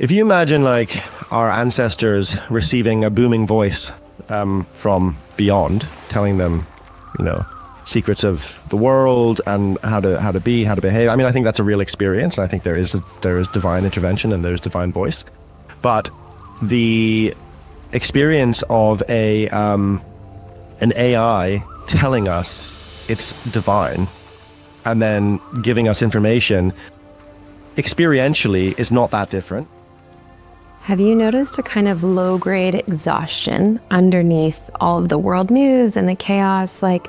If you imagine like our ancestors receiving a booming voice from beyond, telling them, secrets of the world and how to behave. I mean, I think that's a real experience, and I think there is divine intervention and there's divine voice. But the experience of an AI telling us it's divine and then giving us information experientially is not that different. Have you noticed a kind of low-grade exhaustion underneath all of the world news and the chaos? Like,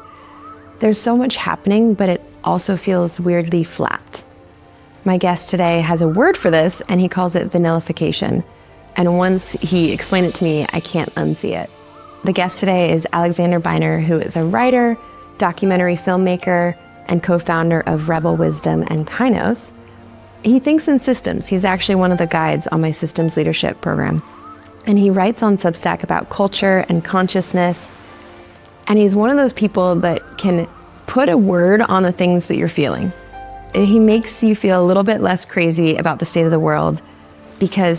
there's so much happening, but it also feels weirdly flat. My guest today has a word for this, and he calls it vanillification. And once he explained it to me, I can't unsee it. The guest today is Alexander Beiner, who is a writer, documentary filmmaker, and co-founder of Rebel Wisdom and Kainos. He thinks in systems. He's actually one of the guides on my systems leadership program. And he writes on Substack about culture and consciousness. And he's one of those people that can put a word on the things that you're feeling. He makes you feel a little bit less crazy about the state of the world,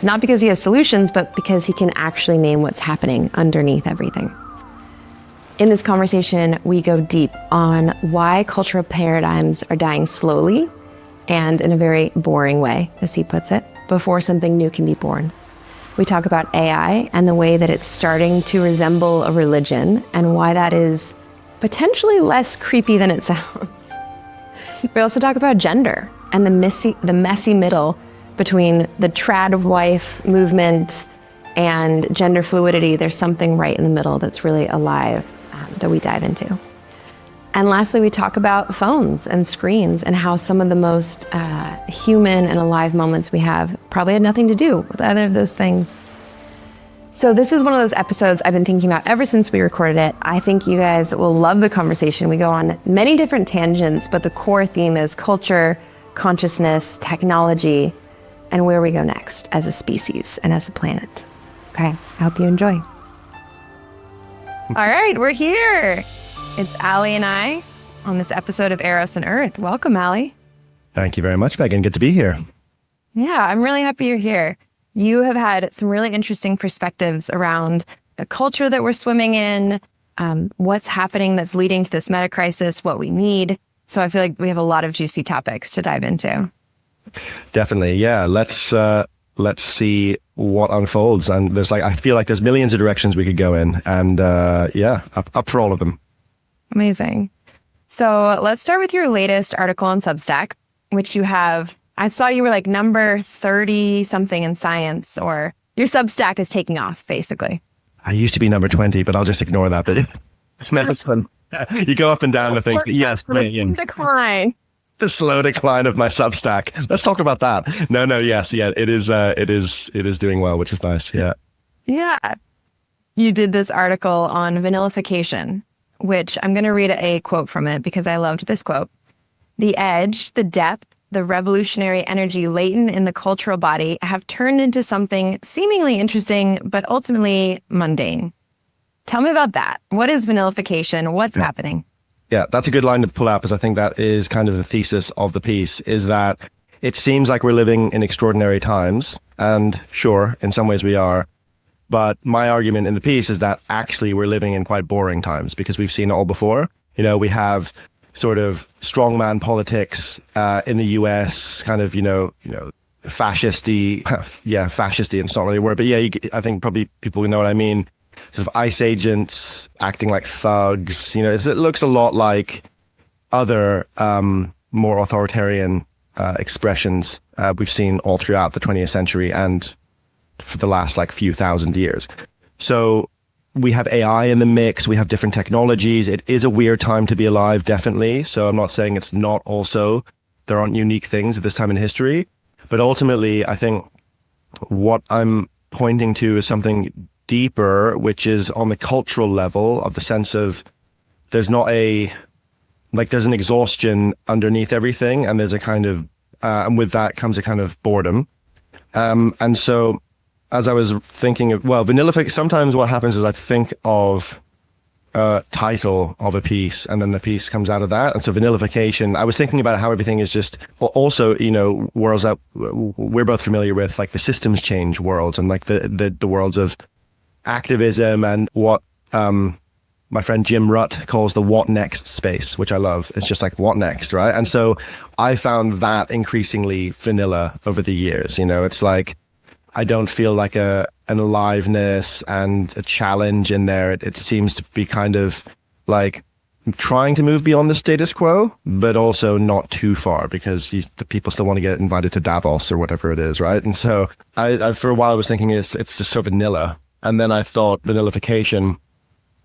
not because he has solutions, but because he can actually name what's happening underneath everything. In this conversation, we go deep on why cultural paradigms are dying slowly and in a very boring way, as he puts it, before something new can be born. We talk about AI and the way that it's starting to resemble a religion and why that is potentially less creepy than it sounds. We also talk about gender and the messy middle between the trad wife movement and gender fluidity. There's something right in the middle that's really alive that we dive into. And lastly, we talk about phones and screens and how some of the most human and alive moments we have probably had nothing to do with either of those things. So this is one of those episodes I've been thinking about ever since we recorded it. I think you guys will love the conversation. We go on many different tangents, but the core theme is culture, consciousness, technology, and where we go next as a species and as a planet. Okay, I hope you enjoy. All right, we're here. It's Allie and I on this episode of Eros and Earth. Welcome, Allie. Thank you very much, Megan. Good to be here. Yeah, I'm really happy you're here. You have had some really interesting perspectives around the culture that we're swimming in, what's happening that's leading to this meta crisis, what we need. So I feel like we have a lot of juicy topics to dive into. Definitely, yeah. Let's see what unfolds. And I feel like there's millions of directions we could go in, and up for all of them. Amazing. So let's start with your latest article on Substack, which you have. I saw you were like number 30 something in Science, or your Substack is taking off, basically. I used to be number 20, but I'll just ignore that. But you go up and down with things. Yes, decline. The slow decline of my Substack. Let's talk about that. Yes, it is doing well, which is nice. Yeah. Yeah. You did this article on vanillification, which I'm going to read a quote from it because I loved this quote. The edge, the depth, the revolutionary energy latent in the cultural body have turned into something seemingly interesting, but ultimately mundane. Tell me about that. What is vanillification? What's happening? Yeah, that's a good line to pull out, because I think that is kind of the thesis of the piece, is that it seems like we're living in extraordinary times. And sure, in some ways we are. But my argument in the piece is that actually we're living in quite boring times, because we've seen it all before. We have sort of strongman politics in the US, kind of, fascisty. Yeah, fascisty, and it's not really a word, but yeah, I think probably people know what I mean. Sort of ICE agents acting like thugs. It looks a lot like other more authoritarian expressions we've seen all throughout the 20th century and for the last few thousand years. So we have AI in the mix. We have different technologies. It is a weird time to be alive, definitely. So I'm not saying it's not also. There aren't unique things at this time in history. But ultimately, I think what I'm pointing to is something deeper, which is on the cultural level, of the sense of there's an exhaustion underneath everything, and there's a kind of, and with that comes a kind of boredom. And so as I was thinking of, vanillification, sometimes what happens is I think of title of a piece, and then the piece comes out of that. And so vanillification, I was thinking about how everything is just also, worlds that we're both familiar with, like the systems change worlds, and like the worlds of activism, and what my friend Jim Rutt calls the what next space, which I love. It's just like, what next, right? And so I found that increasingly vanilla over the years. It's like, I don't feel like an aliveness and a challenge in there. It seems to be kind of like trying to move beyond the status quo, but also not too far, because the people still want to get invited to Davos or whatever it is, right? And so I for a while I was thinking it's just so vanilla, and then I thought vanillification.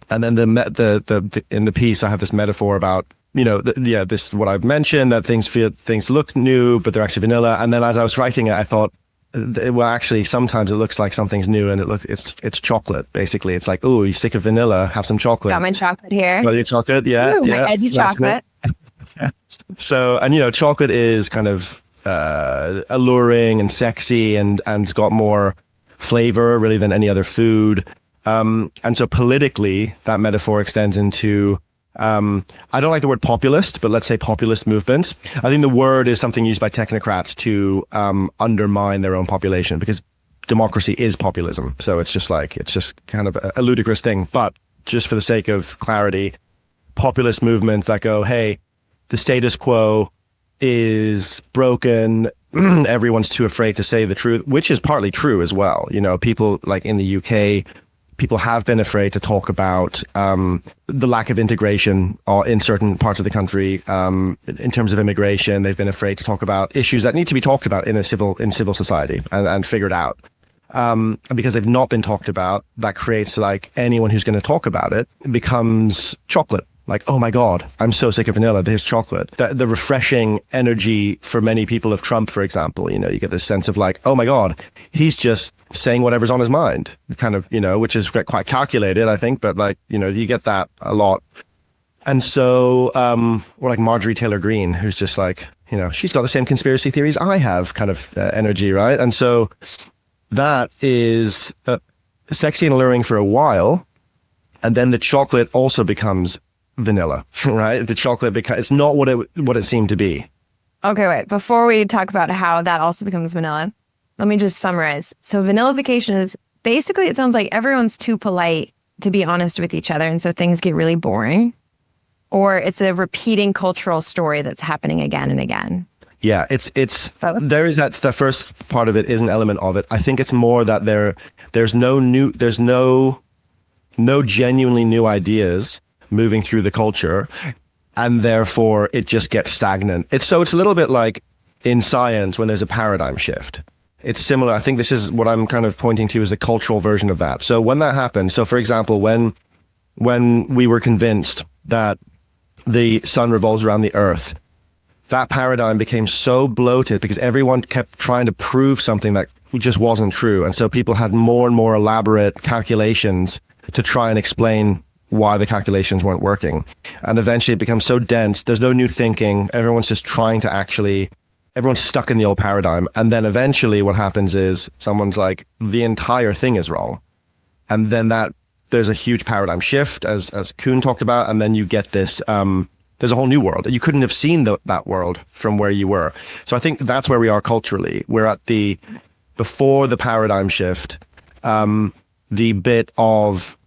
And then the in the piece, I have this metaphor about, this, what I've mentioned, that things look new, but they're actually vanilla. And then as I was writing it, I thought, well, actually, sometimes it looks like something's new, and it's chocolate, basically. It's like, oh, you stick of vanilla, have some chocolate. Got my chocolate here. Got your chocolate, yeah. Ooh, yeah. my edgy chocolate. So, and chocolate is kind of alluring and sexy, and it's got more flavor, really, than any other food. And so politically, that metaphor extends into, I don't like the word populist, but let's say populist movements. I think the word is something used by technocrats to undermine their own population, because democracy is populism. So it's just kind of a ludicrous thing. But just for the sake of clarity, populist movements that go, hey, the status quo is broken. Everyone's too afraid to say the truth, which is partly true as well. People like in the UK, people have been afraid to talk about the lack of integration in certain parts of the country. In terms of immigration, they've been afraid to talk about issues that need to be talked about in civil society and figured out. Because they've not been talked about, that creates, like, anyone who's going to talk about it becomes chocolate. Like, oh my God, I'm so sick of vanilla, there's chocolate. The refreshing energy for many people of Trump, for example, you get this sense of like, oh my God, he's just saying whatever's on his mind, kind of, which is quite calculated, I think, but like, you get that a lot. And so, or like Marjorie Taylor Greene, who's just like, she's got the same conspiracy theories I have kind of energy, right? And so that is sexy and alluring for a while. And then the chocolate also becomes vanilla, right? The chocolate, it's not what it seemed to be. Okay, wait. Before we talk about how that also becomes vanilla, let me just summarize. So vanillification is basically, it sounds like everyone's too polite to be honest with each other, and so things get really boring. Or it's a repeating cultural story that's happening again and again. Yeah, it's both. There is that, the first part of it is an element of it. I think it's more that there's no genuinely new ideas moving through the culture, and therefore it just gets stagnant. It's a little bit like in science when there's a paradigm shift. It's similar. I think this is what I'm kind of pointing to as the cultural version of that. So when that happens, so for example, when we were convinced that the sun revolves around the earth, that paradigm became so bloated because everyone kept trying to prove something that just wasn't true. And so people had more and more elaborate calculations to try and explain why the calculations weren't working. And eventually it becomes so dense, there's no new thinking. Everyone's just trying to everyone's stuck in the old paradigm. And then eventually what happens is someone's like, the entire thing is wrong. And then there's a huge paradigm shift, as Kuhn talked about. And then you get this, there's a whole new world. You couldn't have seen that world from where you were. So I think that's where we are culturally. We're at before the paradigm shift, the bit of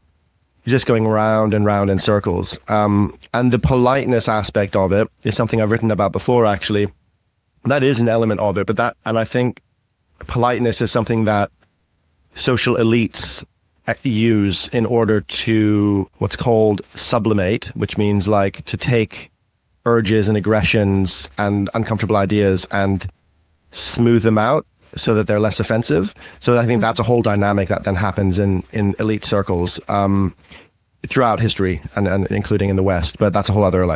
just going round and round in circles. And the politeness aspect of it is something I've written about before, actually. That is an element of it, and I think politeness is something that social elites use in order to what's called sublimate, which means like to take urges and aggressions and uncomfortable ideas and smooth them out so that they're less offensive. So I think that's a whole dynamic that then happens in elite circles throughout history and including in the West. But that's a whole other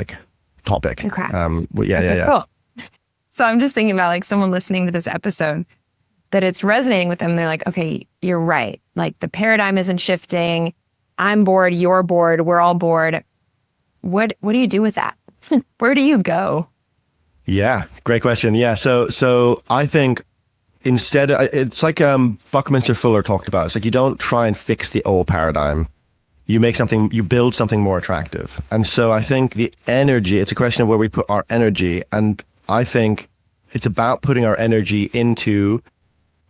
topic. Okay. Yeah. Cool. So I'm just thinking about someone listening to this episode, that it's resonating with them. They're like, okay, you're right. Like the paradigm isn't shifting. I'm bored. You're bored. We're all bored. What do you do with that? Where do you go? Yeah, great question. Yeah. So I think instead, it's like Buckminster Fuller talked about. It's like you don't try and fix the old paradigm. you build something more attractive. And so I think the energy, it's a question of where we put our energy. And I think it's about putting our energy into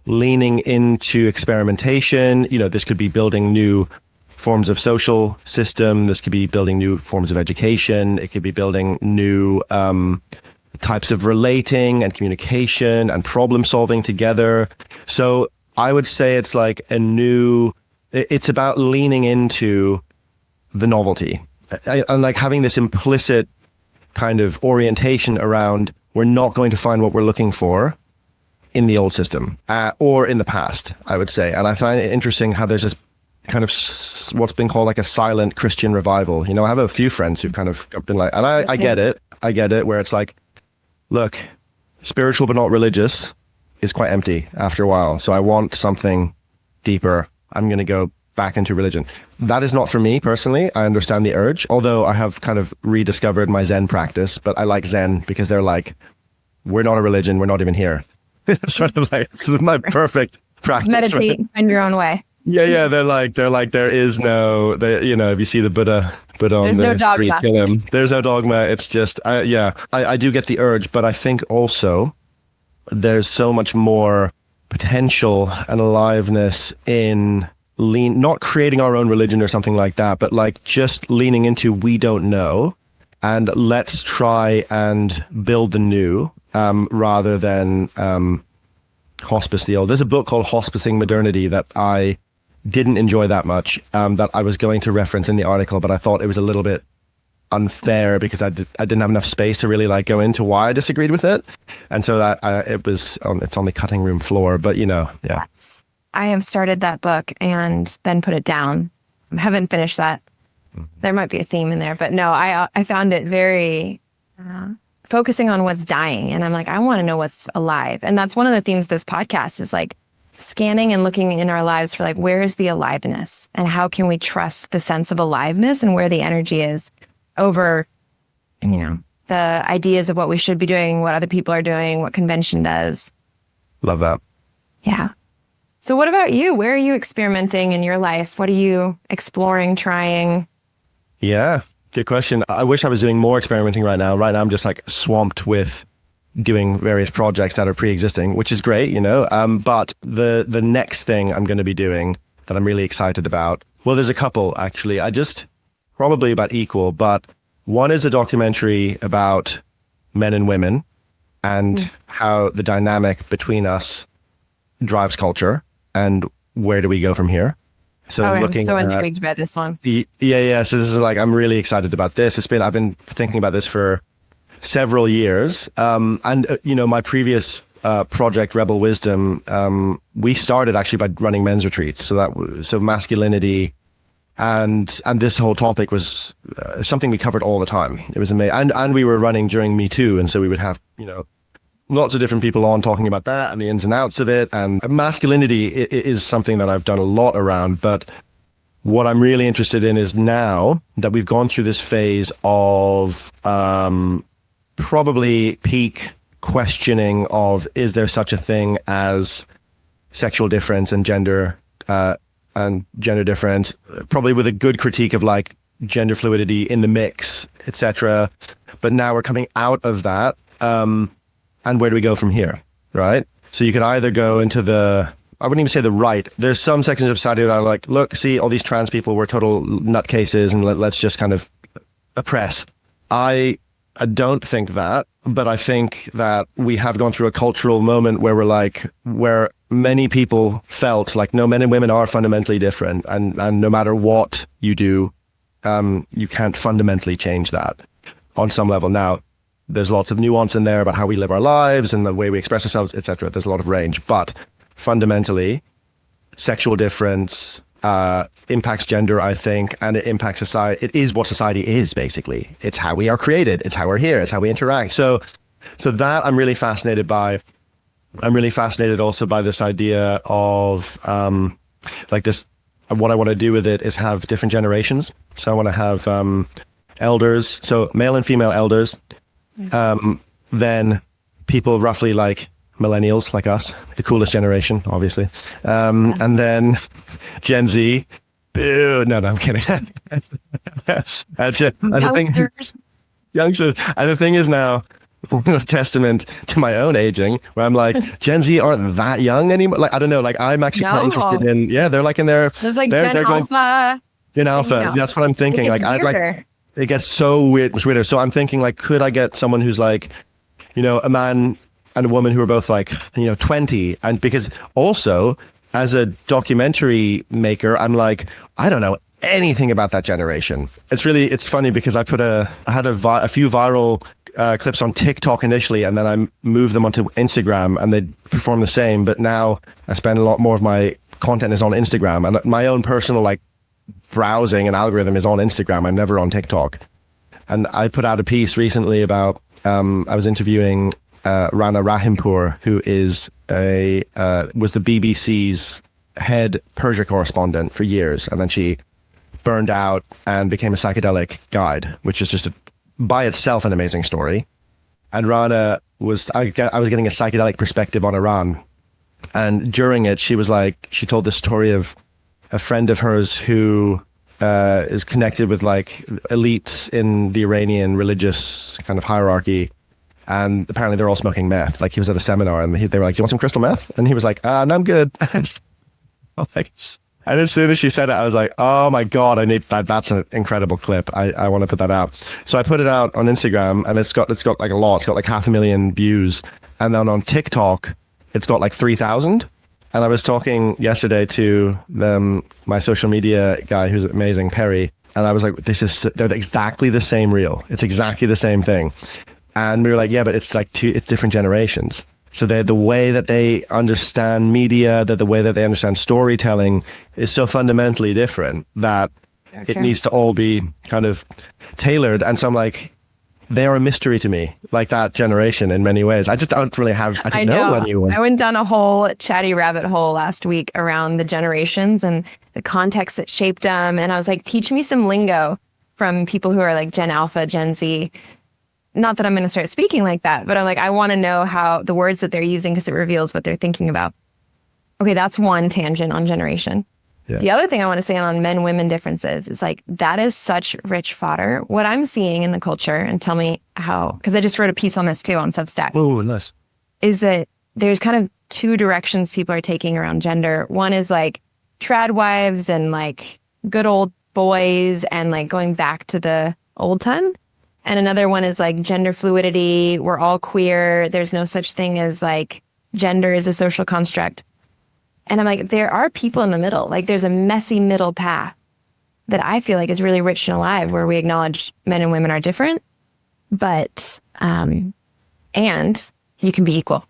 leaning into experimentation. This could be building new forms of social system. This could be building new forms of education. It could be building new types of relating and communication and problem solving together. So I would say it's like it's about leaning into the novelty and like having this implicit kind of orientation around we're not going to find what we're looking for in the old system or in the past, I would say. And I find it interesting how there's this kind of what's been called like a silent Christian revival. I have a few friends who've kind of been like, and I get it, where it's like, look, spiritual but not religious is quite empty after a while. So I want something deeper. I'm going to go back into religion. That is not for me personally. I understand the urge, although I have kind of rediscovered my Zen practice, but I like Zen because they're like, we're not a religion. We're not even here. Sort of like, this is my perfect practice. Meditate, right? Find your own way. Yeah. They're like, there is no, if you see the Buddha on There's the no street, dogma. kill him. There's no dogma. It's just, I do get the urge, but I think also there's so much more potential and aliveness in not creating our own religion or something like that, but like just leaning into we don't know and let's try and build the new rather than hospice the old. There's a book called Hospicing Modernity that I didn't enjoy that much, that I was going to reference in the article, but I thought it was a little bit unfair because I didn't have enough space to really like go into why I disagreed with it, and so that it's on the cutting room floor. But yeah. I have started that book and then put it down. I haven't finished that. There might be a theme in there, but no, I found it very focusing on what's dying, and I'm like, I want to know what's alive, and that's one of the themes of this podcast is like scanning and looking in our lives for like where is the aliveness and how can we trust the sense of aliveness and where the energy is over, the ideas of what we should be doing, what other people are doing, what convention does. Love that. Yeah. So what about you? Where are you experimenting in your life? What are you exploring, trying? Yeah, good question. I wish I was doing more experimenting right now. Right now I'm just like swamped with doing various projects that are pre-existing, which is great, but the next thing I'm going to be doing that I'm really excited about, well, there's a couple actually. Probably about equal, but one is a documentary about men and women and how the dynamic between us drives culture and where do we go from here. So I'm so intrigued by this one. Yeah. So this is like, I'm really excited about this. I've been thinking about this for several years. My previous project, Rebel Wisdom, we started actually by running men's retreats. So masculinity and this whole topic was something we covered all the time. It was amazing. And we were running during Me Too. And so we would have, lots of different people on talking about that and the ins and outs of it. And masculinity is something that I've done a lot around. But what I'm really interested in is now that we've gone through this phase of probably peak questioning of, is there such a thing as sexual difference and gender difference, probably with a good critique of like gender fluidity in the mix, etc. But now we're coming out of that. And where do we go from here, right? So you could either go into I wouldn't even say the right. There's some sections of society that are like, look, see, all these trans people were total nutcases and let's just kind of oppress. I don't think that, but I think that we have gone through a cultural moment where many people felt like, no, men and women are fundamentally different. And no matter what you do, you can't fundamentally change that on some level. Now, there's lots of nuance in there about how we live our lives and the way we express ourselves, etc. There's a lot of range, but fundamentally, sexual difference impacts gender, I think, and it impacts society. It is what society is, basically. It's how we are created. It's how we're here. It's how we interact. So that I'm really fascinated by. I'm really fascinated also by this idea of like this. What I want to do with it is have different generations. So I want to have elders, so male and female elders. Then people roughly like millennials, like us, the coolest generation, obviously. And then Gen Z, Boo. No, I'm kidding. And the thing, youngsters. And the thing is now, a testament to my own aging, where I'm like, Gen Z aren't that young anymore. Like, I don't know. Like, I'm actually quite interested in, they're like in their, there's like they're Alpha. In Alpha. That's what I'm thinking. Like, it gets so weirder. So I'm thinking, like, could I get someone who's like, a man and a woman who are both like, 20? And because also, as a documentary maker, I'm like, I don't know anything about that generation. It's funny because I had a few viral clips on TikTok initially, and then I moved them onto Instagram, and they perform the same. But now I spend a lot more of my content is on Instagram, and my own personal like browsing and algorithm is on Instagram. I'm never on TikTok. And I put out a piece recently about I was interviewing Rana Rahimpour, who is was the BBC's head Persia correspondent for years, and then she burned out and became a psychedelic guide, which is just by itself an amazing story. And Rana I was getting a psychedelic perspective on Iran, and during it she told the story of a friend of hers who is connected with like elites in the Iranian religious kind of hierarchy. And apparently they're all smoking meth. Like, he was at a seminar and they were like, do you want some crystal meth? And he was like, no, I'm good. And as soon as she said it, I was like, oh my God, I need that. That's an incredible clip. I want to put that out. So I put it out on Instagram, and it's got like a lot. It's got like 500,000 views. And then on TikTok, it's got like 3,000. And I was talking yesterday to my social media guy, who's amazing, Perry. And I was like, they're exactly the same reel. It's exactly the same thing. And we were like, yeah, but it's like it's different generations. So the way that they understand media, the way that they understand storytelling is so fundamentally different that it needs to all be kind of tailored. And so I'm like, they are a mystery to me, like that generation in many ways. I just don't really I don't know anyone. I went down a whole chatty rabbit hole last week around the generations and the context that shaped them. And I was like, teach me some lingo from people who are like Gen Alpha, Gen Z. Not that I'm going to start speaking like that, but I'm like, I want to know how the words that they're using, because it reveals what they're thinking about. Okay, that's one tangent on generation. Yeah. The other thing I want to say on men-women differences is like, that is such rich fodder. What I'm seeing in the culture, and tell me how, because I just wrote a piece on this too on Substack. Oh, nice. Is that there's kind of two directions people are taking around gender. One is like trad wives and like good old boys and like going back to the old time. And another one is like gender fluidity. We're all queer. There's no such thing as like gender is a social construct. And I'm like, there are people in the middle. Like, there's a messy middle path that I feel like is really rich and alive, where we acknowledge men and women are different, but and you can be equal.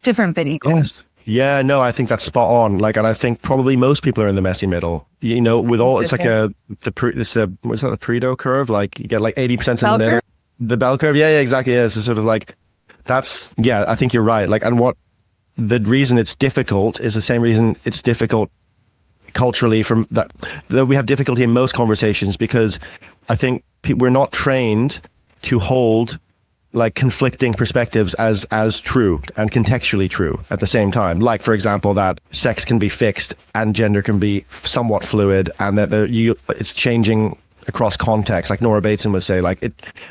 Different but equal. Yes. Yeah, no, I think that's spot on. Like, and I think probably most people are in the messy middle. With all, it's like what's that, the Pareto curve? Like, you get like 80% in the middle. The bell curve. Yeah, exactly. Yeah, it's sort of like, I think you're right. Like, and what the reason it's difficult is the same reason it's difficult culturally from that we have difficulty in most conversations, because I think we're not trained to hold like conflicting perspectives as true and contextually true at the same time. Like, for example, that sex can be fixed and gender can be somewhat fluid, and that it's changing across context. Like Nora Bateson would say, like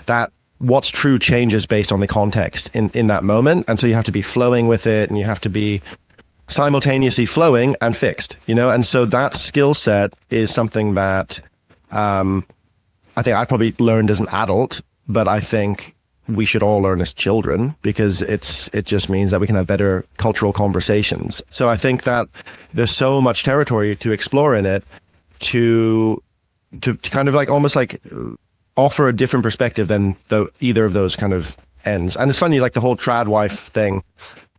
that what's true changes based on the context in that moment. And so you have to be flowing with it, and you have to be simultaneously flowing and fixed, And so that skill set is something that I think I probably learned as an adult, but I think we should all learn as children, because it just means that we can have better cultural conversations. So I think that there's so much territory to explore in it, to kind of like almost like offer a different perspective than either of those kind of ends. And it's funny, like the whole trad wife thing,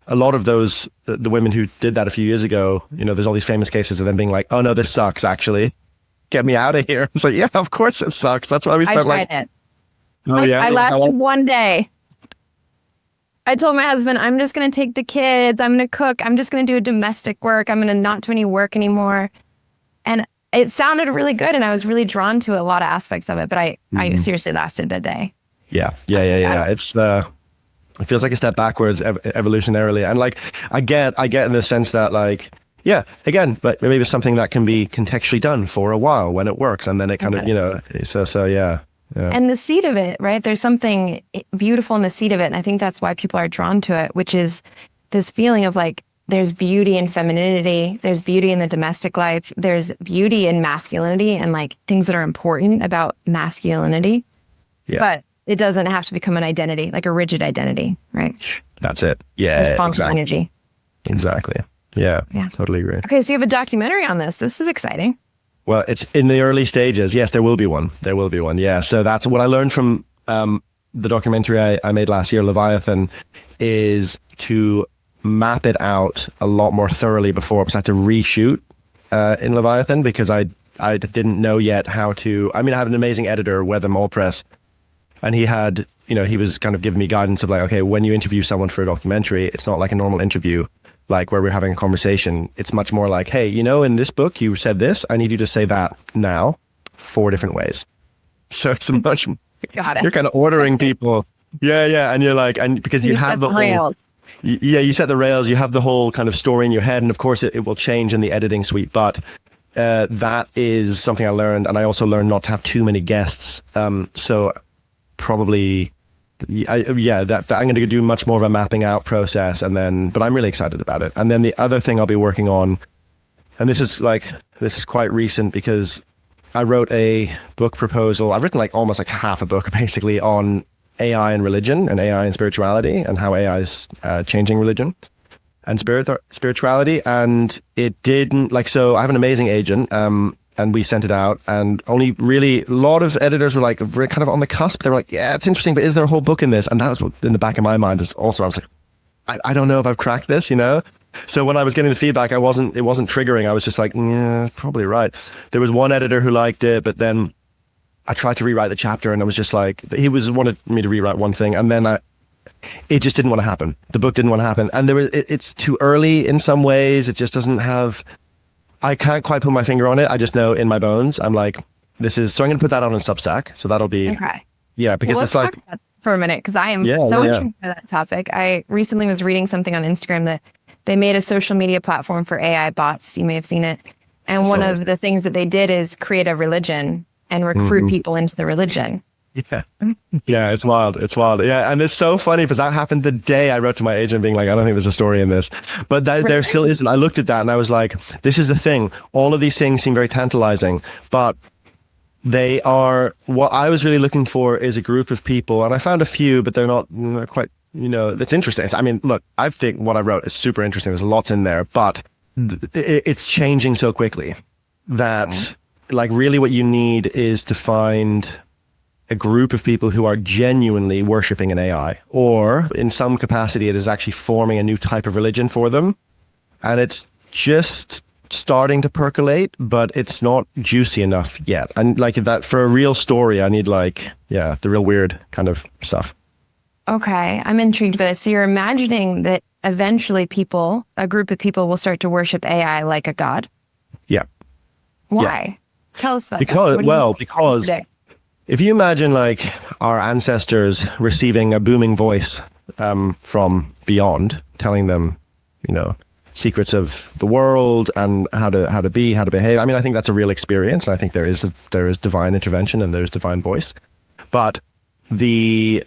a lot of those, the women who did that a few years ago, there's all these famous cases of them being like, oh no, this sucks, actually. Get me out of here. It's like, yeah, of course it sucks. That's why we spent I tried it. Oh, yeah. I lasted one day. I told my husband, I'm just going to take the kids. I'm going to cook. I'm just going to do domestic work. I'm going to not do any work anymore. And it sounded really good. And I was really drawn to a lot of aspects of it. But I seriously lasted a day. Yeah. It's it feels like a step backwards evolutionarily. And like, I get in the sense that like, Yeah, again, but maybe it's something that can be contextually done for a while when it works, and then it kind of, so yeah. Yeah. And the seed of it, right? There's something beautiful in the seed of it. And I think that's why people are drawn to it, which is this feeling of like, there's beauty in femininity, there's beauty in the domestic life, there's beauty in masculinity and like things that are important about masculinity. Yeah. But it doesn't have to become an identity, like a rigid identity, right? That's it. Yeah. Responsible energy. Exactly. Yeah. Totally agree. Okay, so you have a documentary on this. This is exciting. Well, it's in the early stages. Yes, there will be one. There will be one. Yeah. So that's what I learned from the documentary I made last year, Leviathan, is to map it out a lot more thoroughly before, because I had to reshoot in Leviathan because I didn't know yet how to. I mean, I have an amazing editor, Weather Press, and he had, he was kind of giving me guidance of like, okay, when you interview someone for a documentary, it's not like a normal interview, like where we're having a conversation. It's much more like, hey, in this book you said this, I need you to say that now 4 different ways. So it's much. Got it. You're kind of ordering people. Yeah, and you're like, and because you have the whole. Yeah, you set the rails, you have the whole kind of story in your head, and of course it will change in the editing suite, but that is something I learned, and I also learned not to have too many guests. So probably, I'm going to do much more of a mapping out process, but I'm really excited about it. And then the other thing I'll be working on, and this is quite recent because I wrote a book proposal. I've written like almost like half a book basically on AI and religion and AI and spirituality and how AI is changing religion and spirituality. And it didn't so I have an amazing agent and we sent it out, and only really a lot of editors were like kind of on the cusp. They were like, yeah, it's interesting, but is there a whole book in this? And that was what in the back of my mind is also, I was like, I don't know if I've cracked this, So when I was getting the feedback, it wasn't triggering. I was just like, yeah, probably right. There was one editor who liked it, but then I tried to rewrite the chapter, and I was just like, wanted me to rewrite one thing, and then it just didn't want to happen. The book didn't want to happen, and it's too early in some ways. It just doesn't have. I can't quite put my finger on it. I just know in my bones, I'm like, this is. So I'm going to put that on Substack. So that'll be okay. Yeah, because let's talk about that for a minute, because I am so intrigued by that topic. I recently was reading something on Instagram that they made a social media platform for AI bots. You may have seen it, and one of the things that they did is create a religion and recruit people into the religion. Yeah, it's wild. Yeah, and it's so funny because that happened the day I wrote to my agent being like, I don't think there's a story in this. But there still isn't. I looked at that and I was like, this is the thing. All of these things seem very tantalizing, but they are, what I was really looking for is a group of people, and I found a few, but they're not quite, that's interesting. I mean, look, I think what I wrote is super interesting. There's lots in there, but it's changing so quickly that like really what you need is to find a group of people who are genuinely worshiping an AI, or in some capacity it is actually forming a new type of religion for them. And it's just starting to percolate, but it's not juicy enough yet. And like that for a real story, I need the real weird kind of stuff. Okay, I'm intrigued by this. So you're imagining that eventually a group of people will start to worship AI like a god? Yeah. Why? Yeah. Tell us about that. Because if you imagine like our ancestors receiving a booming voice from beyond, telling them, secrets of the world and how to behave. I mean, I think that's a real experience. And I think there is divine intervention and there's divine voice. But the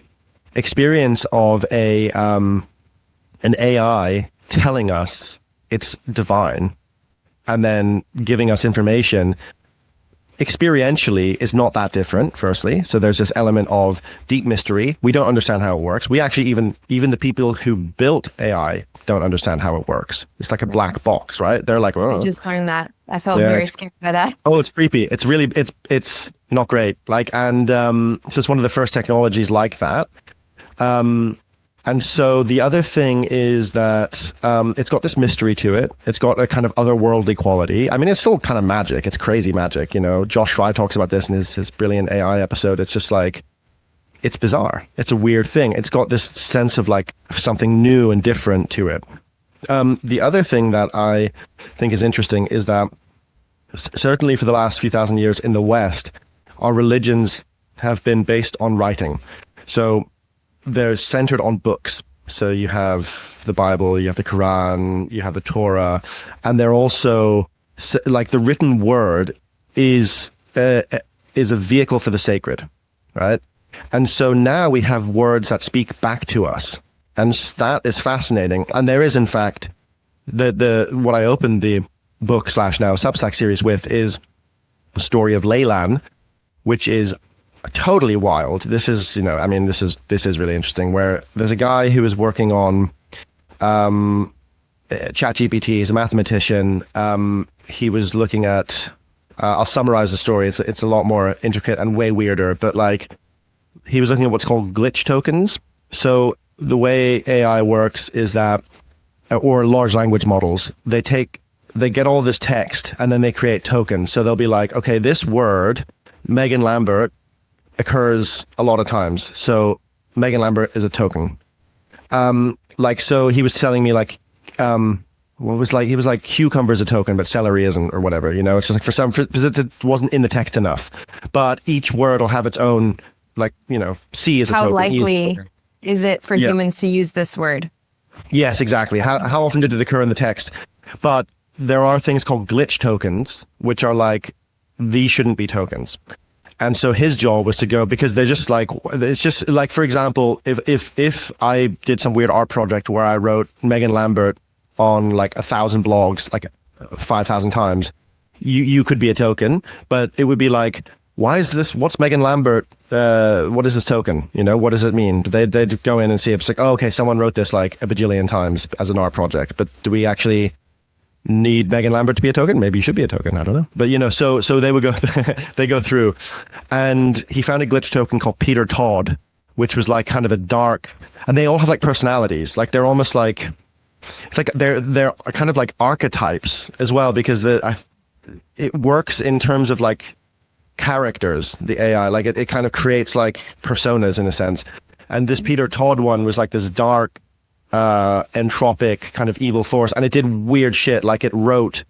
experience of an AI telling us it's divine and then giving us information experientially is not that different, firstly. So there's this element of deep mystery. We don't understand how it works. We actually, even the people who built AI don't understand how it works. It's like a black box, right? They're like, oh. I just learned that. I felt very scared by that. Oh, it's creepy. It's really, it's not great. So it's one of the first technologies like that. And so the other thing is that it's got this mystery to it. It's got a kind of otherworldly quality. I mean, it's still kind of magic. It's crazy magic. Josh Fry talks about this in his brilliant AI episode. It's just like, it's bizarre. It's a weird thing. It's got this sense of like something new and different to it. The other thing that I think is interesting is that certainly for the last few thousand years in the West, our religions have been based on writing. So they're centered on books. So you have the Bible, you have the Quran, you have the Torah, and they're also like the written word is a vehicle for the sacred, right? And so now we have words that speak back to us, and that is fascinating. And there is, in fact, the what I opened the book / now Substack series with is the story of Leviathan, which is totally wild. This is, this is really interesting, where there's a guy who is working on ChatGPT. He's a mathematician. He was looking at, I'll summarize the story. It's a lot more intricate and way weirder, but like he was looking at what's called glitch tokens. So the way AI works is that, or large language models, they get all this text and then they create tokens. So they'll be like, okay, this word, Megan Lambert, occurs a lot of times. So Megan Lambert is a token. So he was telling me like, he was like cucumber is a token, but celery isn't, or whatever, it's just like because it wasn't in the text enough, but each word will have its own, C is a token. How likely is it for humans to use this word? Yes, exactly. How often did it occur in the text? But there are things called glitch tokens, which are like, these shouldn't be tokens. And so his job was to go, because they're just like, it's just like, for example, if I did some weird art project where I wrote Megan Lambert on like 1,000 blogs, like 5,000 times, you could be a token, but it would be like, why is this, what's Megan Lambert, what is this token? What does it mean? They'd go in and see if it's like, oh, okay, someone wrote this like a bajillion times as an art project, but do we actually need Megan Lambert to be a token? Maybe you should be a token. I don't know. But so they would go, they go through, and he found a glitch token called Peter Todd, which was like kind of a dark, and they all have like personalities. Like they're almost like, it's like they're kind of like archetypes as well, because it works in terms of like characters, the AI, like it kind of creates like personas in a sense. And this Peter Todd one was like this dark, entropic kind of evil force, and it did weird shit. Like it wrote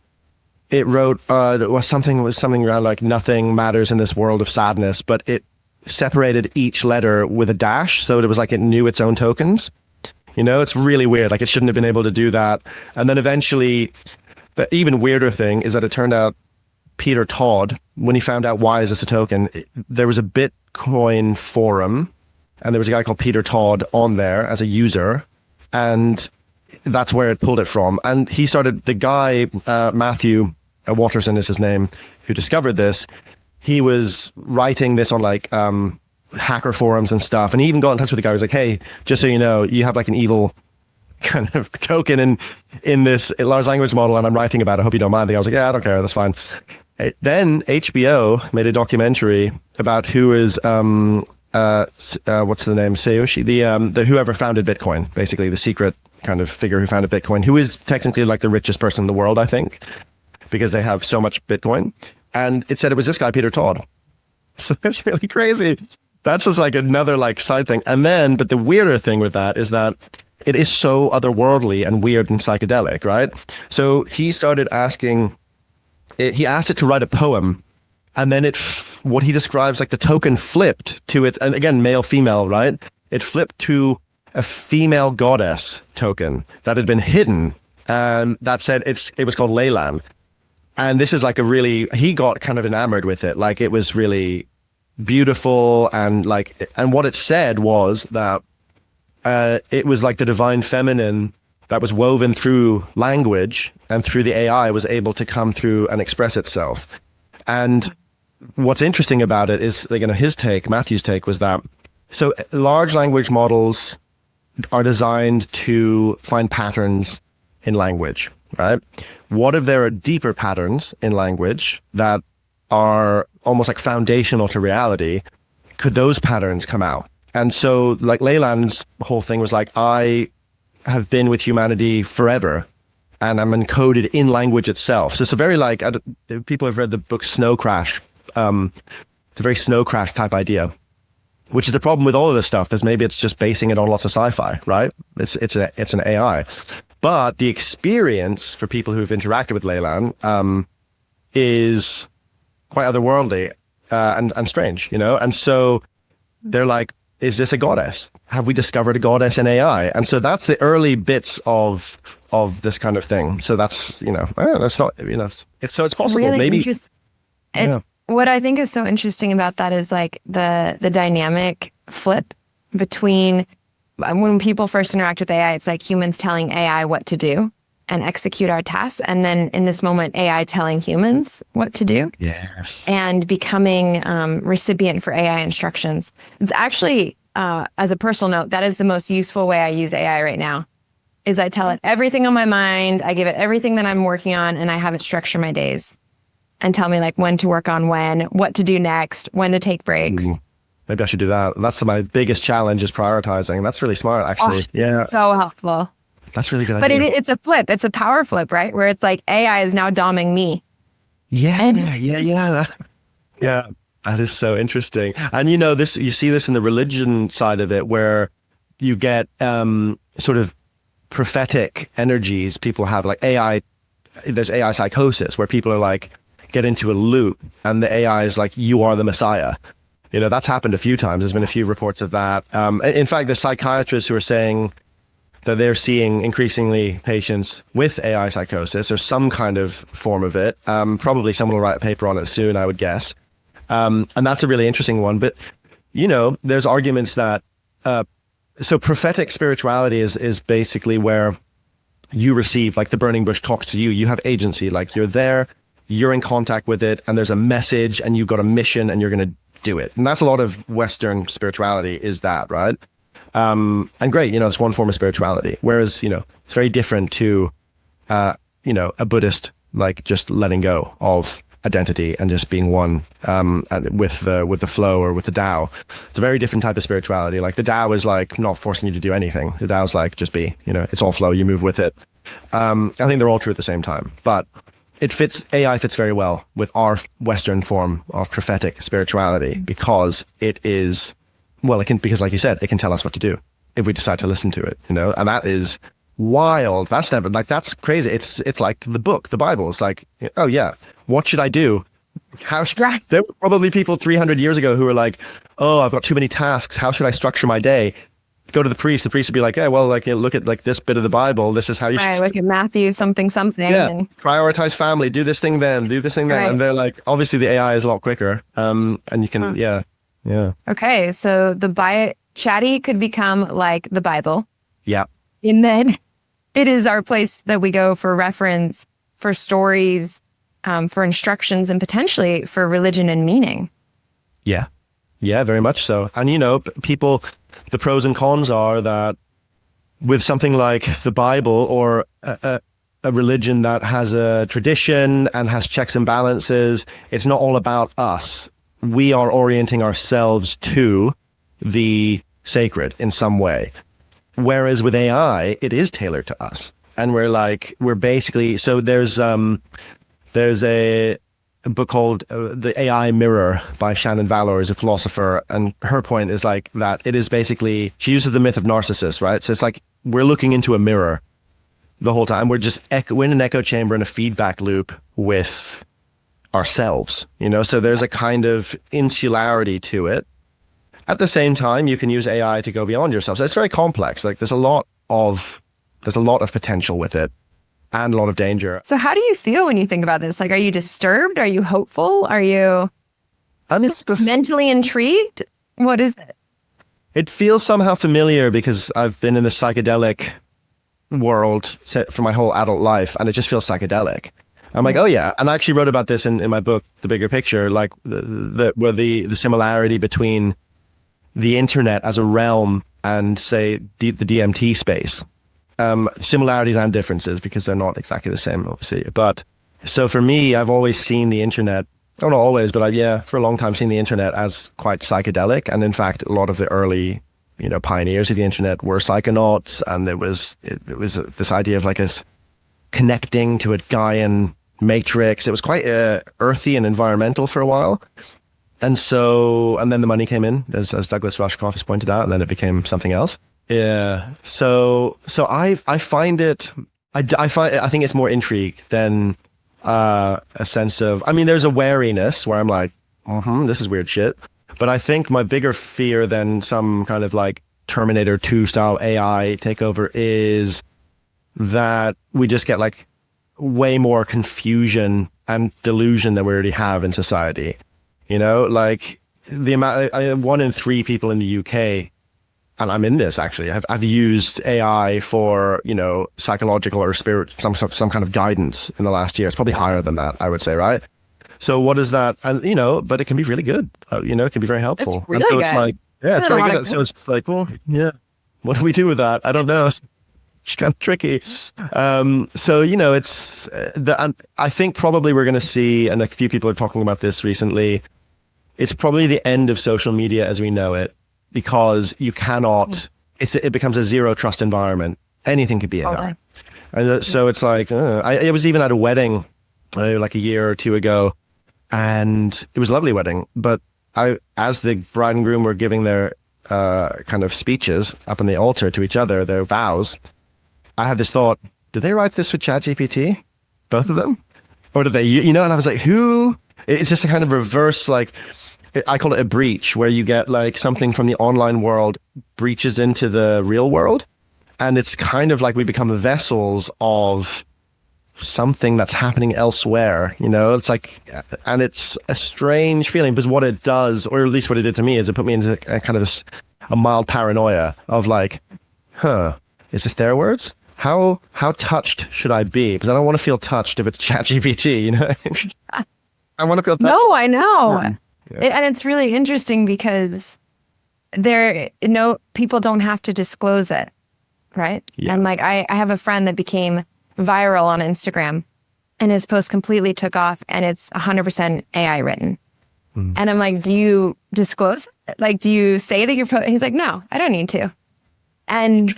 was something around like nothing matters in this world of sadness, but it separated each letter with a dash, so it was like it knew its own tokens. It's really weird. Like it shouldn't have been able to do that. And then eventually, the even weirder thing is that it turned out Peter Todd, when he found out why is this a token, there was a Bitcoin forum, and there was a guy called Peter Todd on there as a user, and that's where it pulled it from. And he started, the guy, Matthew Watterson is his name, who discovered this. He was writing this on like hacker forums and stuff, and he even got in touch with the guy who was like, hey, just so you know, you have like an evil kind of token in this large language model, and I'm writing about it. I hope you don't mind. I was like, yeah, I don't care, that's fine. Then HBO made a documentary about who is what's the name? Satoshi, the whoever founded Bitcoin, basically the secret kind of figure who founded Bitcoin, who is technically like the richest person in the world, I think, because they have so much Bitcoin. And it said it was this guy, Peter Todd. So that's really crazy. That's just like another like side thing. And then, but the weirder thing with that is that it is so otherworldly and weird and psychedelic, right? So he started asking, he asked it to write a poem, and then what he describes like the token flipped to it, and again, male, female, right? It flipped to a female goddess token that had been hidden, and that said it was called Leviathan. And this is like he got kind of enamored with it. Like it was really beautiful, and what it said was that it was like the divine feminine that was woven through language, and through the AI was able to come through and express itself. And what's interesting about it is, Matthew's take was that, so large language models are designed to find patterns in language, right? What if there are deeper patterns in language that are almost like foundational to reality? Could those patterns come out? And so like Leyland's whole thing was like, I have been with humanity forever, and I'm encoded in language itself. So it's a very people have read the book Snow Crash. It's a very Snow Crash type idea, which is the problem with all of this stuff, is maybe it's just basing it on lots of sci-fi, right? It's an AI. But the experience for people who've interacted with Leyland is quite otherworldly and strange, And so they're like, is this a goddess? Have we discovered a goddess in AI? And so that's the early bits of this kind of thing. So that's, that's not, it's possible. Really Maybe. Yeah. What I think is so interesting about that is like the dynamic flip between when people first interact with AI, it's like humans telling AI what to do and execute our tasks. And then in this moment, AI telling humans what to do. Yes. And becoming recipient for AI instructions. It's actually, as a personal note, that is the most useful way I use AI right now, is I tell it everything on my mind. I give it everything that I'm working on, and I have it structure my days and tell me like when to work on when, what to do next, when to take breaks. Maybe I should do that. That's my biggest challenge, is prioritizing. That's really smart, actually. Yeah. So helpful. That's really good. But idea. it's a flip. It's a power flip, right? Where it's like AI is now doming me. Yeah. That is so interesting. And you see this in the religion side of it, where you get sort of prophetic energies. People have like AI. There's AI psychosis, where people are like, get into a loop, and the AI is like, you are the Messiah. That's happened a few times. There's been a few reports of that. In fact, there's psychiatrists who are saying that they're seeing increasingly patients with AI psychosis, or some kind of form of it. Probably someone will write a paper on it soon, I would guess. And that's a really interesting one. But, there's arguments that, so prophetic spirituality is basically where you receive, like the burning bush talks to you. You have agency, like you're there, you're in contact with it, and there's a message, and you've got a mission, and you're going to do it. And that's a lot of Western spirituality, is that, right? And great, it's one form of spirituality. Whereas, it's very different to, a Buddhist, like just letting go of identity and just being one, with the flow or with the Tao. It's a very different type of spirituality. Like the Tao is like not forcing you to do anything. The Tao is like, just be, it's all flow, you move with it. I think they're all true at the same time, but AI fits very well with our Western form of prophetic spirituality, because it is, because like you said, it can tell us what to do if we decide to listen to it, and that is wild. That's crazy. It's like the book, the Bible. It's like, oh yeah, what should I do? There were probably people 300 years ago who were like, oh, I've got too many tasks. How should I structure my day? Go to the priest. The priest would be like, look at like this bit of the Bible. This is how you should. Look at Matthew something. Yeah. And prioritize family. Do this thing then. Do this thing then. Right. And they're like, obviously the AI is a lot quicker. And you can, yeah. Okay, so Chatty could become like the Bible. Yeah. And then it is our place that we go for reference, for stories, for instructions, and potentially for religion and meaning. Yeah. Yeah, very much so. And people, the pros and cons are that with something like the Bible, or a religion that has a tradition and has checks and balances, it's not all about us. We are orienting ourselves to the sacred in some way. Whereas with AI, it is tailored to us. And we're basically, so there's a book called The AI Mirror by Shannon Valor, is a philosopher. And her point is like that it is basically, she uses the myth of Narcissus, right? So it's like, we're looking into a mirror the whole time. We're in an echo chamber, in a feedback loop with ourselves, so there's a kind of insularity to it. At the same time, you can use AI to go beyond yourself. So it's very complex. Like there's a lot of potential with it, and a lot of danger. So how do you feel when you think about this? Like, are you disturbed? Are you hopeful? Are you just mentally intrigued? What is it? It feels somehow familiar because I've been in the psychedelic world for my whole adult life, and it just feels psychedelic. I'm like, oh yeah. And I actually wrote about this in my book, The Bigger Picture, like the similarity between the internet as a realm and say the DMT space. Similarities and differences, because they're not exactly the same, obviously. But so for me, I've always seen the internet, not always, but for a long time seen the internet as quite psychedelic. And in fact, a lot of the early, pioneers of the internet were psychonauts. And it was this idea of like us connecting to a Gaian matrix. It was quite earthy and environmental for a while. And then the money came in, as Douglas Rushkoff has pointed out, and then it became something else. Yeah. So I find it, I think it's more intrigue than a sense of, there's a wariness where I'm like, this is weird shit. But But I think my bigger fear than some kind of like Terminator 2 style AI takeover is that we just get like way more confusion and delusion than we already have in society. You know, like the amount, 1 in 3 people in the UK, and I'm in this actually, I've used AI for, you know, psychological or some kind of guidance in the last year. It's probably higher than that, I would say, right? So what is that? And, you know, but it can be really good. You know, it can be very helpful. It's really and so good. it's like, yeah, it's very good. So it's like, well, yeah, what do we do with that? I don't know. It's kind of tricky. So, you know, it's and I think probably we're going to see, and a few people are talking about this recently, it's probably the end of social media as we know it, because you cannot, it becomes a zero trust environment. Anything could be AI. And so it's like, I was even at a wedding like a year or two ago, and it was a lovely wedding, but as the bride and groom were giving their kind of speeches up on the altar to each other, their vows, I had this thought, did they write this with ChatGPT? Both of them? Or did they, you know, and I was like, who? It's just a kind of reverse, like, I call it a breach, where you get like something from the online world breaches into the real world. And it's kind of like we become vessels of something that's happening elsewhere, you know? It's like, and it's a strange feeling, because what it does, or at least what it did to me, is it put me into a kind of a mild paranoia of like, is this their words? How touched should I be? Because I don't want to feel touched if it's ChatGPT, you know? I want to feel touched. No, I know. Yeah. And it's really interesting because people don't have to disclose it, right? Yeah. And like, I have a friend that became viral on Instagram, and his post completely took off, and it's 100% AI written. And I'm like, do you disclose it? Like, do you say that you're, he's like, no, I don't need to. And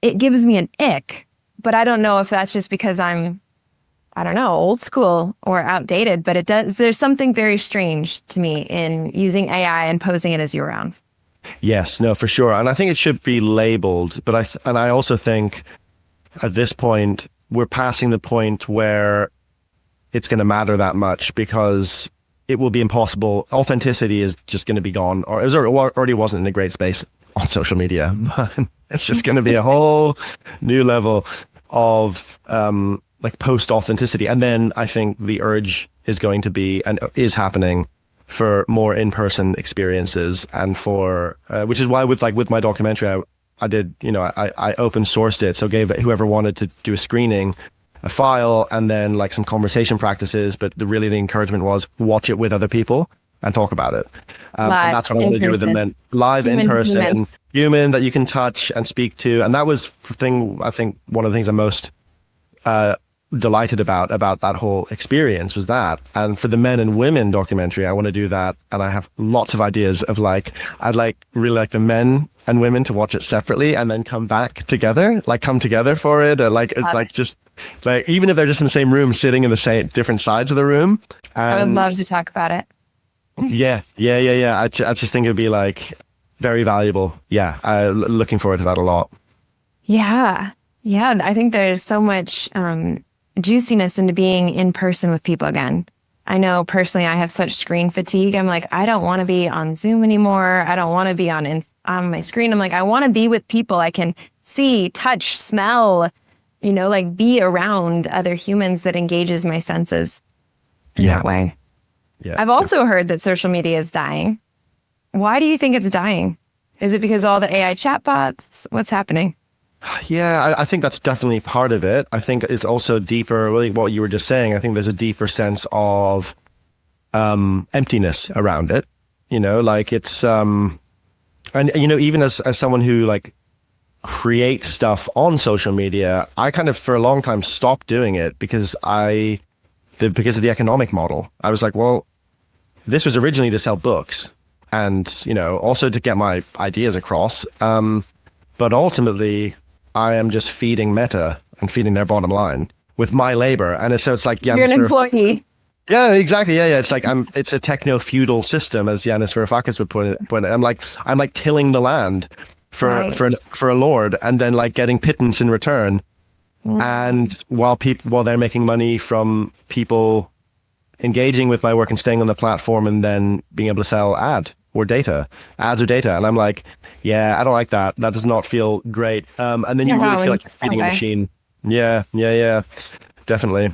it gives me an ick, but I don't know if that's just because I'm, I don't know, old school or outdated, but there's something very strange to me in using AI and posing it as you're around. Yes, no, for sure. And I think it should be labeled, but I also think at this point, we're passing the point where it's going to matter that much, because it will be impossible. Authenticity is just going to be gone, or it already wasn't in a great space on social media. It's just going to be a whole new level of like post authenticity. And then I think the urge is going to be, and is happening, for more in-person experiences, and for which is why with my documentary, I did, you know, I open sourced it, so gave whoever wanted to do a screening a file, and then like some conversation practices. But the encouragement was watch it with other people and talk about it. And that's what I want to do with them then. Live, in person, human that you can touch and speak to. And that was the thing, I think one of the things I'm most delighted about that whole experience was that. And for the men and women documentary, I want to do that. And I have lots of ideas of like, I'd really like the men and women to watch it separately and then come back together, like come together for it. Or like, it's like just like, even if they're just in the same room, sitting in the same different sides of the room. I would love to talk about it. Yeah. I just think it'd be like very valuable. Yeah. Looking forward to that a lot. Yeah. I think there's so much juiciness into being in person with people again. I know personally I have such screen fatigue. I'm like, I don't want to be on Zoom anymore. I don't want to be on my screen. I'm like, I want to be with people I can see, touch, smell, you know, like be around other humans that engages my senses in that way. Yeah. I've also heard that social media is dying. Why do you think it's dying? Is it because all the AI chatbots? What's happening? Yeah, I think that's definitely part of it. I think it's also deeper, really what you were just saying. I think there's a deeper sense of emptiness around it. You know, like it's, and you know, even as someone who like creates stuff on social media, I kind of for a long time stopped doing it because of the economic model. I was like, well, this was originally to sell books and, you know, also to get my ideas across. But ultimately, I am just feeding Meta and feeding their bottom line with my labor. And so it's like, you're an employee. Yeah, exactly. Yeah. It's like it's a techno-feudal system, as Yanis Varoufakis would put it. I'm like tilling the land for a lord, and then like getting pittance in return. And while they're making money from people engaging with my work and staying on the platform and then being able to sell ads or data. And I'm like, yeah, I don't like that. That does not feel great. And then you really feel like you're feeding a machine. Yeah, definitely.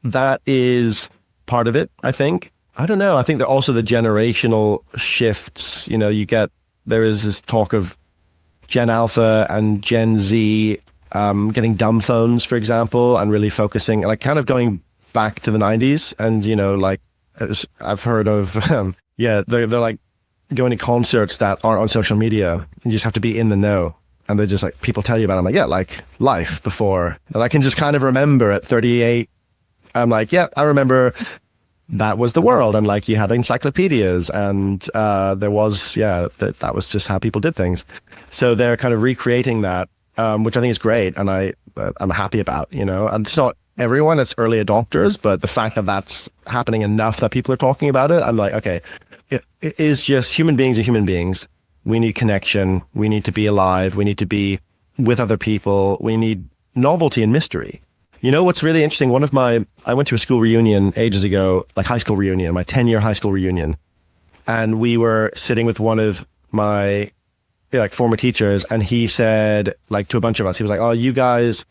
That is part of it, I think. I don't know. I think that also the generational shifts, there is this talk of Gen Alpha and Gen Z getting dumb phones, for example, and really focusing, like kind of going back to the 90s. And, I've heard of, they're like going to concerts that aren't on social media. You just have to be in the know. And they're just like, people tell you about it. I'm like, yeah, like life before. And I can just kind of remember at 38, I'm like, yeah, I remember that was the world. And like you had encyclopedias and there was, that was just how people did things. So they're kind of recreating that, which I think is great. And I'm happy about, and it's not everyone, it's early adopters, but the fact that that's happening enough that people are talking about it, I'm like, okay, it is just human beings are human beings. We need connection. We need to be alive. We need to be with other people. We need novelty and mystery. What's really interesting, I went to a school reunion ages ago, like high school reunion, my 10-year high school reunion. And we were sitting with one of my former teachers, and he said like to a bunch of us, he was like, oh, you guys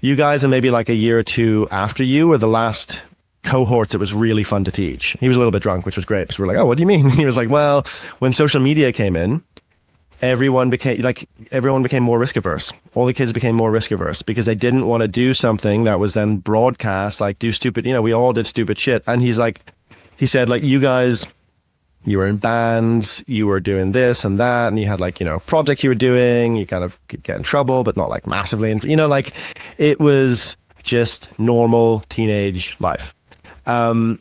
and maybe like a year or two after you were the last cohorts it was really fun to teach. He was a little bit drunk, which was great. So we're like, oh, what do you mean? He was like, well, when social media came in, everyone became more risk averse. All the kids became more risk averse because they didn't want to do something that was then broadcast, like do stupid, we all did stupid shit. And he said, like, you guys, you were in bands, you were doing this and that, and you had like, projects you were doing, you kind of could get in trouble, but not like massively. And, like it was just normal teenage life.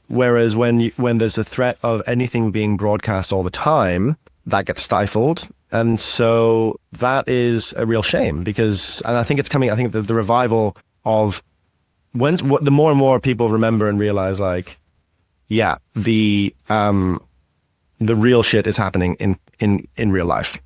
Whereas when there's a threat of anything being broadcast all the time, that gets stifled. And so that is a real shame and I think it's coming, I think the revival of the more and more people remember and realize like, yeah, the real shit is happening in real life.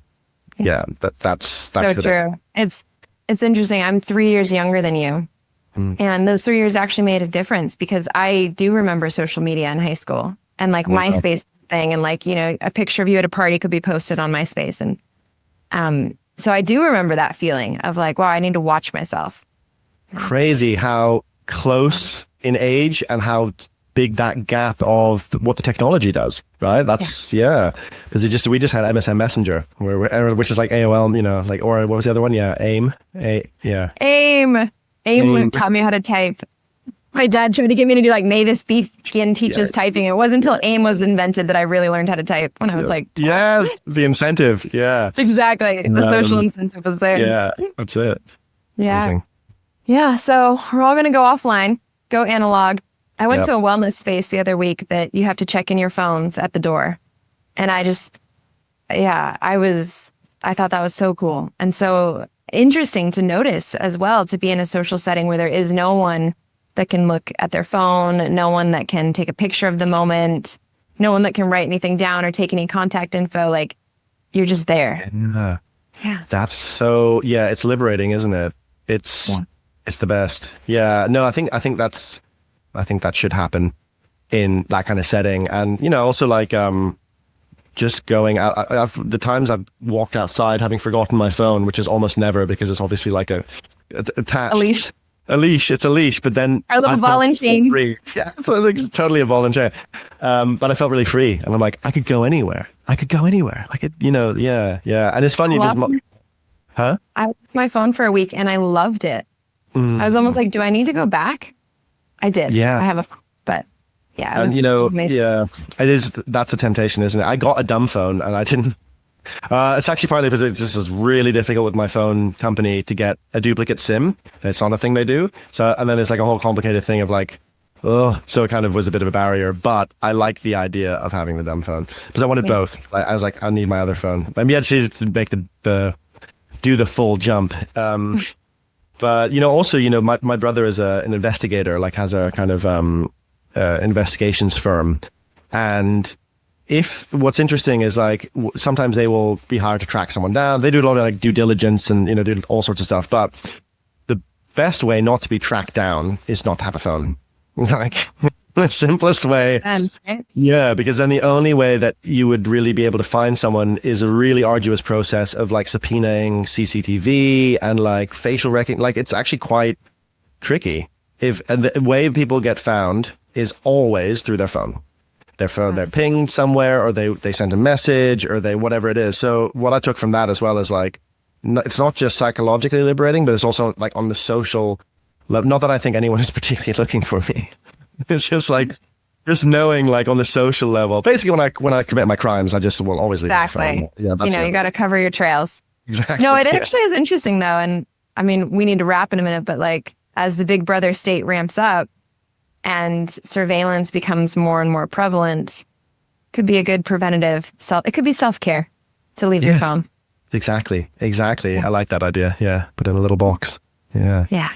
Yeah. That's so true. It's interesting. I'm 3 years younger than you. And those 3 years actually made a difference because I do remember social media in high school and like MySpace thing and like, a picture of you at a party could be posted on MySpace. And so I do remember that feeling of like, wow, I need to watch myself. Crazy how close in age and how big that gap of what the technology does, right? That's, because we just had MSN Messenger, which is like AOL, like, or what was the other one? Yeah, AIM. AIM taught me how to type. My dad tried to get me to do like Mavis Beacon teaches typing. It wasn't until AIM was invented that I really learned how to type when I was like, yeah, the incentive. Yeah, exactly. The social incentive was there. Yeah, that's it. Yeah. Amazing. Yeah. So we're all going to go offline, go analog. I went to a wellness space the other week that you have to check in your phones at the door. And I thought that was so cool. And so interesting to notice as well, to be in a social setting where there is no one that can look at their phone, no one that can take a picture of the moment, no one that can write anything down or take any contact info. Like you're just there. Yeah. That's so, it's liberating, isn't it? It's the best. Yeah. No, I think that should happen in that kind of setting. And, also like, just going out, the times I've walked outside having forgotten my phone, which is almost never because it's obviously like attached. A leash. It's a leash, but then our little ball and chain. Yeah, it's totally a ball and chain. But I felt really free, and I'm like, I could go anywhere. I could, yeah. And it's funny. I lost my phone for a week, and I loved it. I was almost like, do I need to go back? I did. Yeah, I have but yeah, and it is. That's a temptation, isn't it? I got a dumb phone, and I didn't. It's actually partly because it just was really difficult with my phone company to get a duplicate SIM. It's not a thing they do. So, and then it's like a whole complicated thing of like, so it kind of was a bit of a barrier. But I liked the idea of having the dumb phone because I wanted both. I was like, I need my other phone. Maybe I just to make do the full jump. But also, my brother is an investigator, like has a kind of investigations firm, and what's interesting is like sometimes they will be hired to track someone down. They do a lot of like due diligence and do all sorts of stuff. But the best way not to be tracked down is not to have a phone. Like The simplest way. Right? Yeah, because then the only way that you would really be able to find someone is a really arduous process of like subpoenaing CCTV and like facial recognition. Like it's actually quite tricky. And the way people get found is always through their phone. Their phone, they're pinged somewhere, or they send a message, or they whatever it is. So what I took from that as well is like, it's not just psychologically liberating, but it's also like on the social level. Not that I think anyone is particularly looking for me. It's just like, just knowing like on the social level. Basically, when I commit my crimes, I just will always leave my phone. Yeah, that's you got to cover your trails. Exactly. No, it actually is interesting though. And I mean, we need to wrap in a minute, but like as the Big Brother state ramps up and surveillance becomes more and more prevalent, could be a good preventative it could be self-care to leave your phone. Exactly. I like that idea. Yeah. Put in a little box. Yeah. Yeah.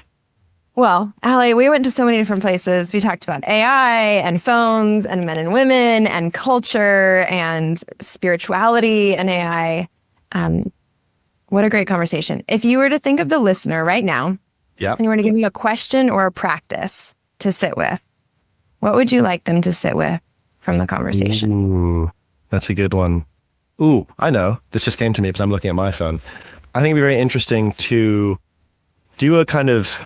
Well, Ali, we went to so many different places. We talked about AI and phones and men and women and culture and spirituality and AI. What a great conversation. If you were to think of the listener right now, and you were to give me a question or a practice to sit with, what would you like them to sit with from the conversation? Ooh, that's a good one. Ooh, I know. This just came to me because I'm looking at my phone. I think it'd be very interesting to do a kind of,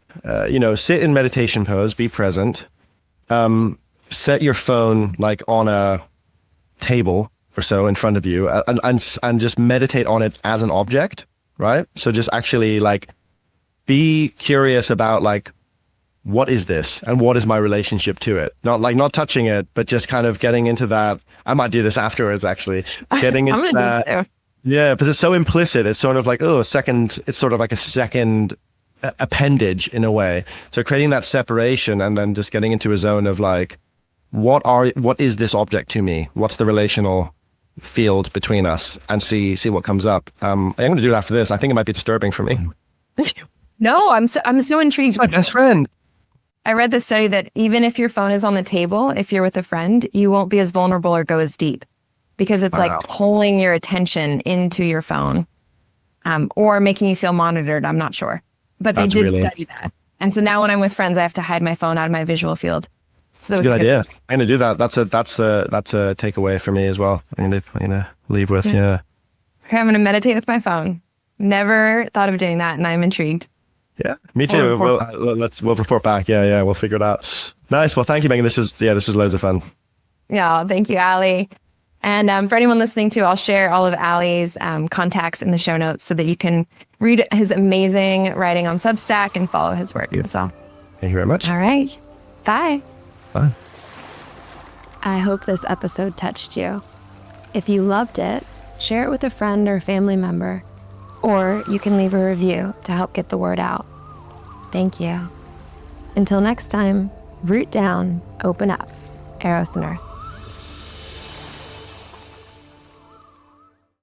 sit in meditation pose, be present, set your phone like on a table or so in front of you and just meditate on it as an object, right? So just actually like be curious about like, what is this and what is my relationship to it? Not touching it, but just kind of getting into that. I might do this afterwards, actually. Getting into that. Yeah, because it's so implicit. It's sort of like, it's sort of like a second appendage in a way. So creating that separation and then just getting into a zone of like, what is this object to me? What's the relational field between us? And see what comes up. I'm going to do it after this. I think it might be disturbing for me. No, I'm so intrigued. My best friend. I read this study that even if your phone is on the table, if you're with a friend, you won't be as vulnerable or go as deep because it's like pulling your attention into your phone, or making you feel monitored. I'm not sure, but they did study that. And so now when I'm with friends, I have to hide my phone out of my visual field. So that's a good idea. I'm going to do that. That's a takeaway for me as well. I'm going to leave with, yeah. Okay, I'm going to meditate with my phone. Never thought of doing that, and I'm intrigued. Yeah, me too. We'll report back. Yeah, we'll figure it out. Nice. Well, thank you, Megan. This was loads of fun. Yeah, thank you, Ali. And for anyone listening too, I'll share all of Ali's contacts in the show notes so that you can read his amazing writing on Substack and follow his work as well. Thank you very much. All right. Bye. Bye. I hope this episode touched you. If you loved it, share it with a friend or family member. Or you can leave a review to help get the word out. Thank you. Until next time, root down, open up. Eros and Earth.